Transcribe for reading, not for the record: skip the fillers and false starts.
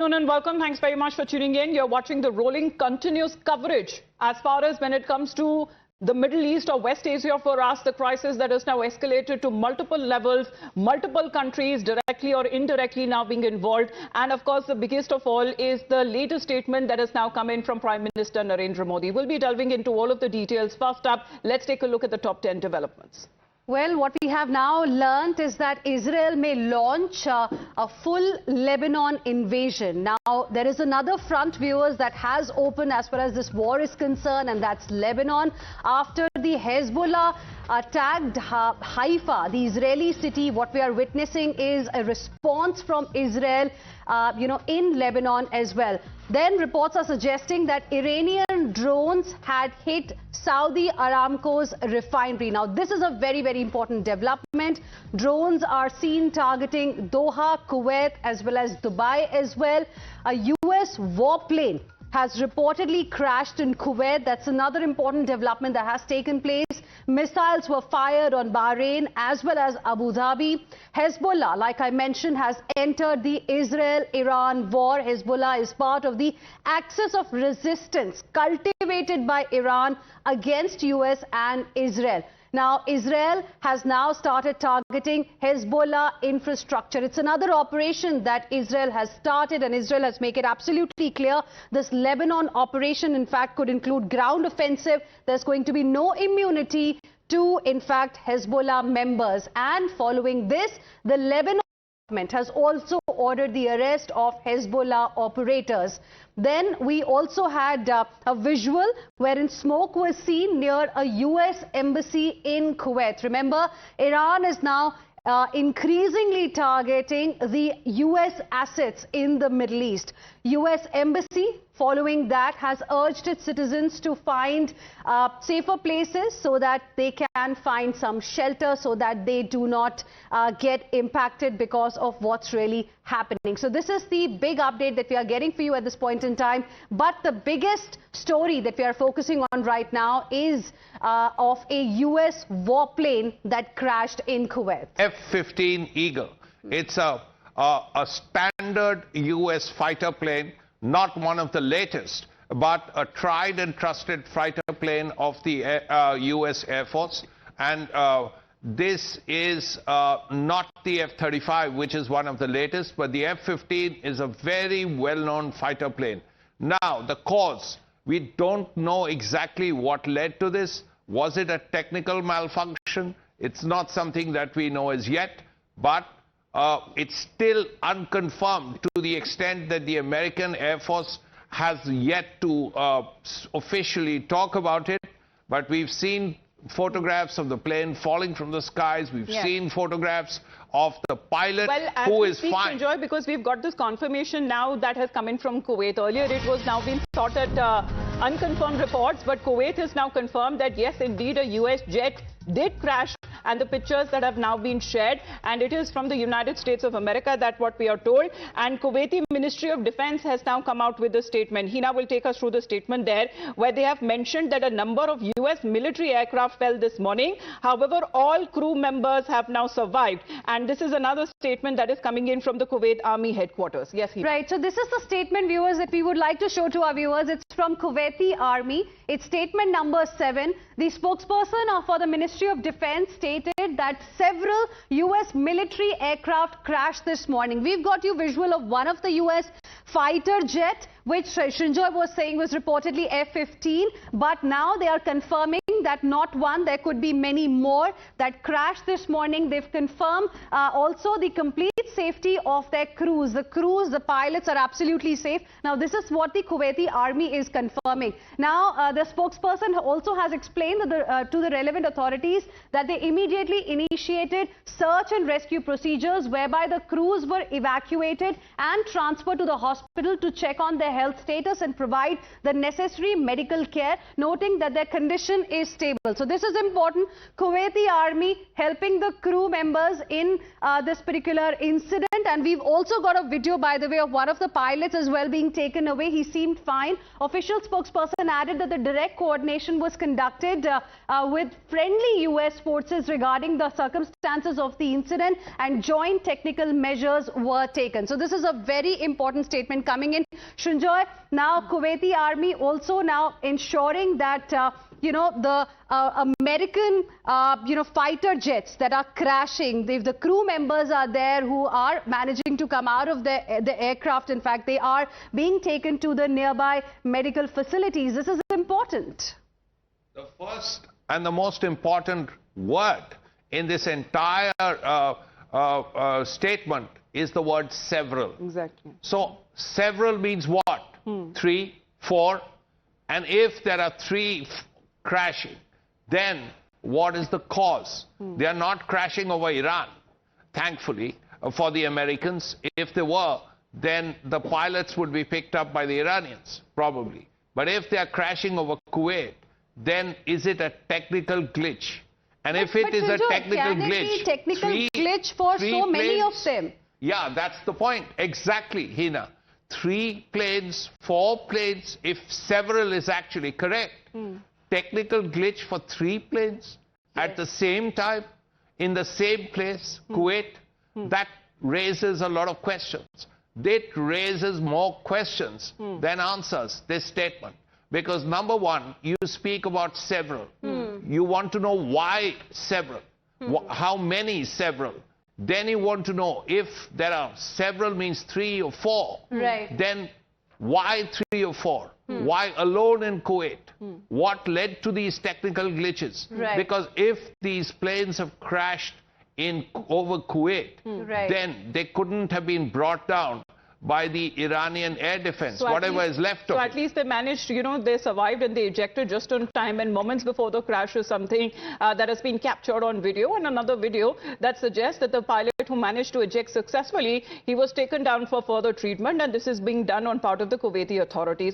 And welcome. Thanks very much for tuning in. You're watching the rolling continuous coverage as far as when it comes to the Middle East or West Asia for us, the crisis that has now escalated to multiple levels, multiple countries directly or indirectly now being involved. And of course, the biggest of all is the latest statement that has now come in from Prime Minister Narendra Modi. We'll be delving into all of the details. First up, let's take a look at the top 10 developments. Well, what we have now learnt is that Israel may launch a full Lebanon invasion. Now, there is another front, viewers, that has opened as far as this war is concerned, and that's Lebanon. After the Hezbollah attacked Haifa, the Israeli city, what we are witnessing is a response from Israel, in Lebanon as well. Then reports are suggesting that Iranian drones had hit Saudi Aramco's refinery. Now, this is a very, very important development. Drones are seen targeting Doha, Kuwait, as well as Dubai as well. A US warplane has reportedly crashed in Kuwait. That's another important development that has taken place. Missiles were fired on Bahrain as well as Abu Dhabi. Hezbollah, like I mentioned, has entered the Israel-Iran war. Hezbollah is part of the axis of resistance cultivated by Iran against US and Israel. Now, Israel has now started targeting Hezbollah infrastructure. It's another operation that Israel has started, and Israel has made it absolutely clear this Lebanon operation, in fact, could include ground offensive. There's going to be no immunity to, in fact, Hezbollah members. And following this, the Lebanon government has also ordered the arrest of Hezbollah operators. Then we also had a visual wherein smoke was seen near a US embassy in Kuwait. Remember, Iran is now increasingly targeting the US assets in the Middle East. US embassy, following that, has urged its citizens to find safer places so that they can find some shelter, so that they do not get impacted because of what's really happening. So this is the big update that we are getting for you at this point in time. But the biggest story that we are focusing on right now is of a US warplane that crashed in Kuwait. F-15 Eagle. It's a standard US fighter plane, not one of the latest, but a tried and trusted fighter plane of the US Air Force. And this is not the F-35, which is one of the latest, but the F-15 is a very well-known fighter plane. Now, the cause, we don't know exactly what led to this. Was it a technical malfunction? It's not something that we know as yet, but it's still unconfirmed to the extent that the American Air Force has yet to officially talk about it. But we've seen photographs of the plane falling from the skies. We've seen photographs of the pilot who is fine. Enjoy, because we've got this confirmation now that has come in from Kuwait. Earlier it was now being thought at unconfirmed reports, but Kuwait has now confirmed that yes, indeed, a US jet did crash, and the pictures that have now been shared, and it is from the United States of America, that what we are told. And Kuwaiti Ministry of Defense has now come out with a statement. Hina will take us through the statement there, where they have mentioned that a number of US military aircraft fell this morning. However, all crew members have now survived. And this is another statement that is coming in from the Kuwait Army headquarters. Yes, Hina. Right. So this is the statement, viewers, that we would like to show to our viewers. It's from Kuwaiti Army. It's statement number 7. The spokesperson for the Ministry of Defense stated that several US military aircraft crashed this morning. We've got you visual of one of the US fighter jet, which Srinjoy was saying was reportedly F-15, but now they are confirming that not one, there could be many more that crashed this morning. They've confirmed also the complete safety of their crews. The crews, the pilots are absolutely safe. Now, this is what the Kuwaiti Army is confirming. Now, the spokesperson also has explained to the relevant authorities that they immediately initiated search and rescue procedures, whereby the crews were evacuated and transferred to the hospital to check on their health status and provide the necessary medical care, noting that their condition is stable. So this is important. Kuwaiti army helping the crew members in this particular incident. And we've also got a video, by the way, of one of the pilots as well being taken away. He seemed fine. Official spokesperson added that the direct coordination was conducted with friendly US forces regarding the circumstances of the incident, and joint technical measures were taken. So this is a very important statement coming in. Shunjoy, now Kuwaiti army also now ensuring that the American fighter jets that are crashing, if the crew members are there who are managing to come out of the aircraft, in fact they are being taken to the nearby medical facilities. This is important. The first and the most important word in this entire statement is the word several. Exactly. So several means what? 3, 4. And if there are 3 crashing, then what is the cause? They are not crashing over Iran, thankfully, for the Americans. If they were, then the pilots would be picked up by the Iranians, probably. But if they are crashing over Kuwait, then is it a technical glitch? And if it is a technical glitch, technical glitch for so many of them. Yeah, that's the point. Exactly, Hina. 3 planes, 4 planes, if several is actually correct. Technical glitch for 3 planes at the same time, in the same place, Kuwait, that raises a lot of questions. It raises more questions than answers, this statement. Because number one, you speak about several. You want to know why several, how many several. Then you want to know if there are several means 3 or 4. Right. Then why 3 or 4? Why alone in Kuwait? What led to these technical glitches? Right. Because if these planes have crashed over Kuwait, then they couldn't have been brought down by the Iranian air defense, so whatever is left of it. So at least they managed, they survived and they ejected just on time, and moments before the crash is something that has been captured on video. And another video that suggests that the pilot who managed to eject successfully, he was taken down for further treatment, and this is being done on part of the Kuwaiti authorities.